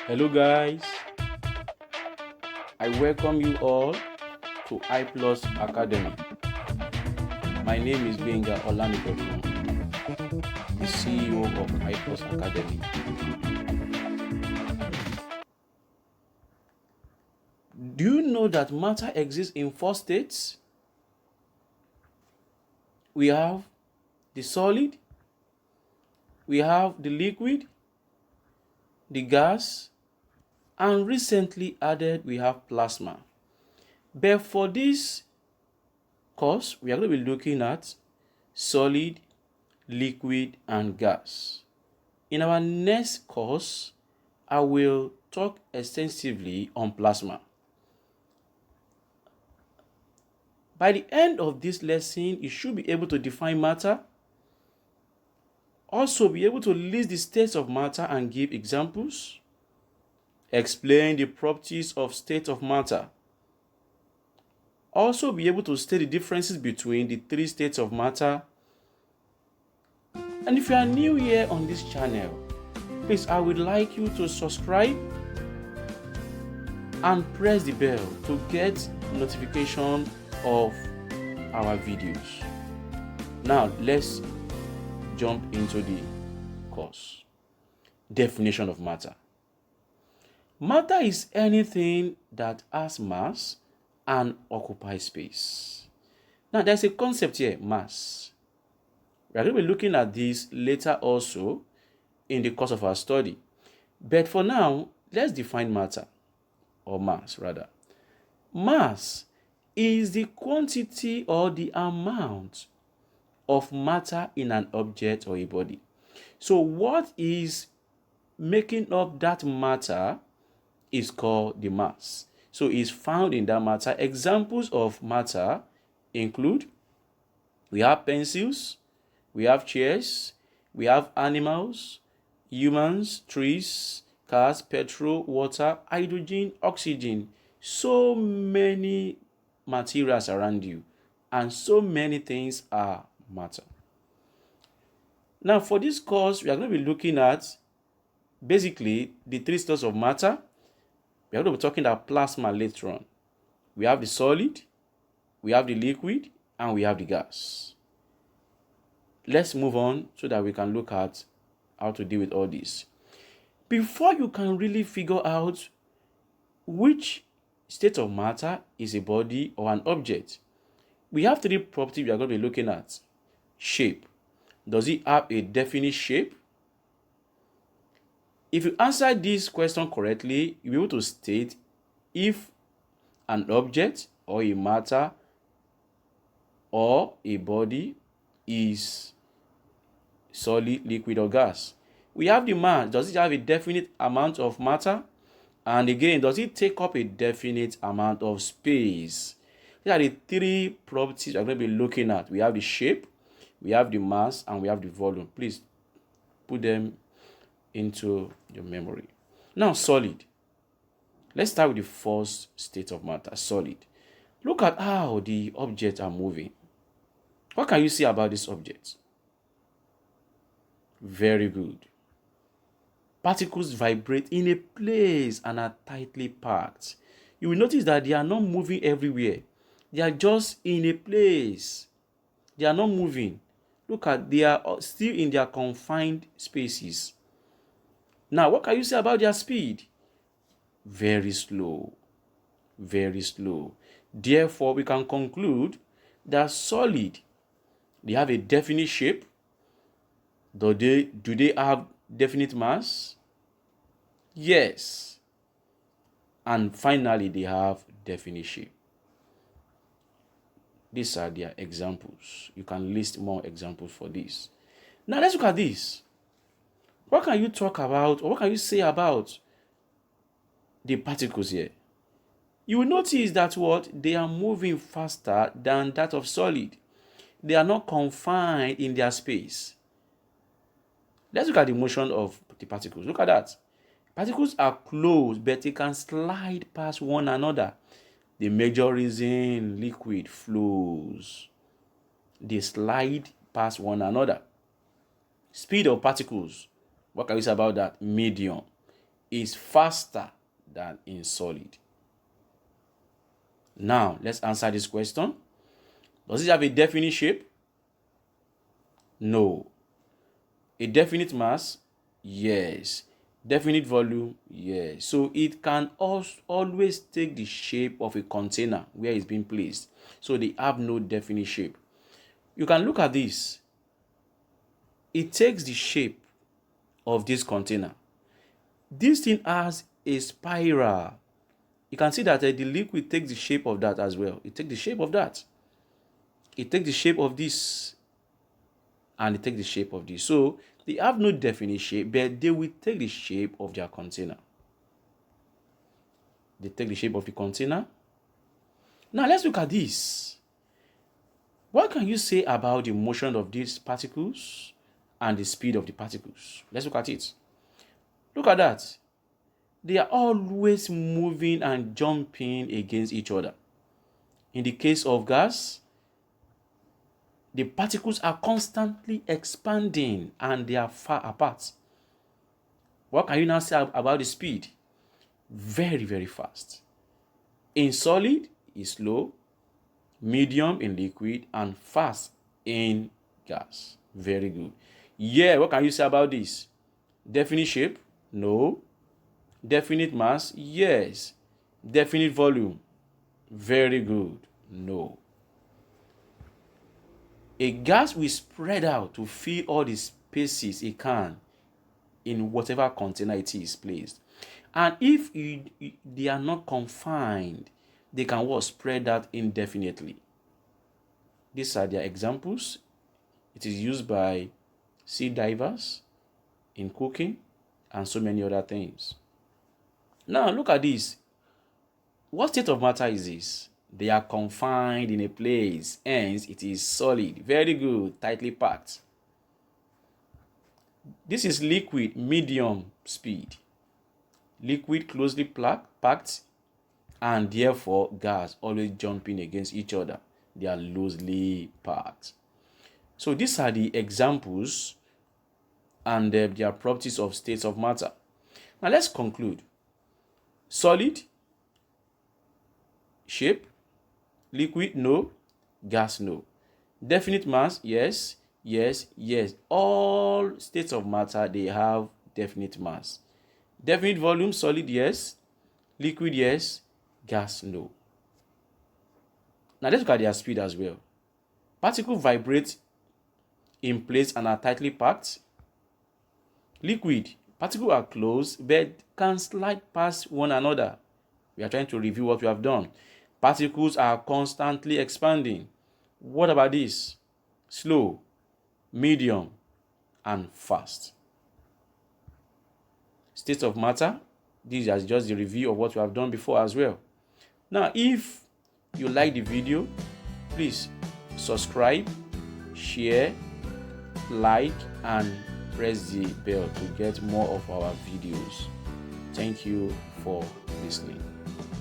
Hello, guys. I welcome you all to iPlus Academy. My name is Benga Olanipekun, the CEO of iPlus Academy. Do you know that matter exists in four states? We have the solid, we have the liquid, the gas, and recently added we have plasma. But for this course, we are going to be looking at solid, liquid, and gas. In our next course, I will talk extensively on plasma. By the end of this lesson, you should be able to define matter, also be able to list the states of matter and give examples, explain the properties of state of matter, also be able to state the differences between the three states of matter. And if you are new here on this channel, please, I would like you to subscribe and press the bell to get notification of our videos. Now, let's jump into the course. Definition of matter. Matter is anything that has mass and occupies space. Now, there's a concept here, mass. We are going to be looking at this later also in the course of our study. But for now, let's define matter, or mass rather. Mass is the quantity or the amount of matter in an object or a body. So what is making up that matter is called the mass. So it's found in that matter. Examples of matter include we have pencils, we have chairs, we have animals, humans, trees, cars, petrol, water, hydrogen, oxygen. So many materials around you, and so many things are matter. Now, for this course, we are going to be looking at basically the three states of matter. We are going to be talking about plasma later on. We have the solid, we have the liquid, and we have the gas. Let's move on so that we can look at how to deal with all this. Before you can really figure out which state of matter is a body or an object, we have three properties we are going to be looking at. Shape. Does it have a definite shape? If you answer this question correctly, you'll be able to state if an object or a matter or a body is solid, liquid, or gas. We have the mass. Does it have a definite amount of matter? And again, does it take up a definite amount of space? These are the three properties we're going to be looking at. We have the shape, we have the mass, and we have the volume. Please put them into your memory. Now, solid. Let's start with the first state of matter, solid. Look at how the objects are moving. What can you see about this object? Very good. Particles vibrate in a place and are tightly packed. You will notice that they are not moving everywhere. They are just in a place. They are not moving. Look at, they are still in their confined spaces. Now, what can you say about their speed? Very slow. Very slow. Therefore, we can conclude that solid, they have a definite shape. Do they have definite mass? Yes. And finally, they have definite shape. These are their examples. You can list more examples for this. Now, let's look at this. What can you talk about, or what can you say about the particles here? You will notice that what? They are moving faster than that of solid. They are not confined in their space. Let's look at the motion of the particles. Look at that. Particles are close, but they can slide past one another. The major reason liquid flows. They slide past one another. Speed of particles. What can we say about that? Medium. is faster than in solid. Now, let's answer this question. Does it have a definite shape? No. A definite mass? Yes. Definite volume? Yes. So it can always take the shape of a container where it's being placed. So they have no definite shape. You can look at this. It takes the shape of this container. This thing has a spiral. You can see that the liquid takes the shape of that as well. It takes the shape of that. It takes the shape of this. And it takes the shape of this. So they have no definite shape, but they will take the shape of their container. They take the shape of the container. Now let's look at this. What can you say about the motion of these particles and the speed of the particles? Let's look at it. Look at that. They are always moving and jumping against each other. In the case of gas, the particles are constantly expanding and they are far apart. What can you now say about the speed? Very, very fast. In solid, is slow, medium in liquid, and fast in gas. Very good. Yeah, what can you say about this? Definite shape? No. Definite mass? Yes. Definite volume? Very good. No. A gas will spread out to fill all the spaces it can in whatever container it is placed. And if they are not confined, they can spread out indefinitely. These are their examples. It is used by sea divers in cooking and so many other things. Now look at this. What state of matter is this? They are confined in a place, hence it is solid. Very good, tightly packed. This is liquid, medium speed. Liquid closely packed, and therefore gas always jumping against each other. They are loosely packed. So these are the examples and their properties of states of matter. Now let's conclude. Solid, shape, liquid, no, gas, no. Definite mass, yes, yes, yes. All states of matter, they have definite mass. Definite volume, solid, yes. Liquid, yes. Gas, no. Now let's look at their speed as well. Particles vibrate in place and are tightly packed. Liquid, particles are close but can slide past one another. We are trying to review what we have done. Particles are constantly expanding. What about this? Slow, medium, and fast. States of matter. This is just the review of what we have done before as well. Now, if you like the video, please subscribe, share, like, and press the bell to get more of our videos. Thank you for listening.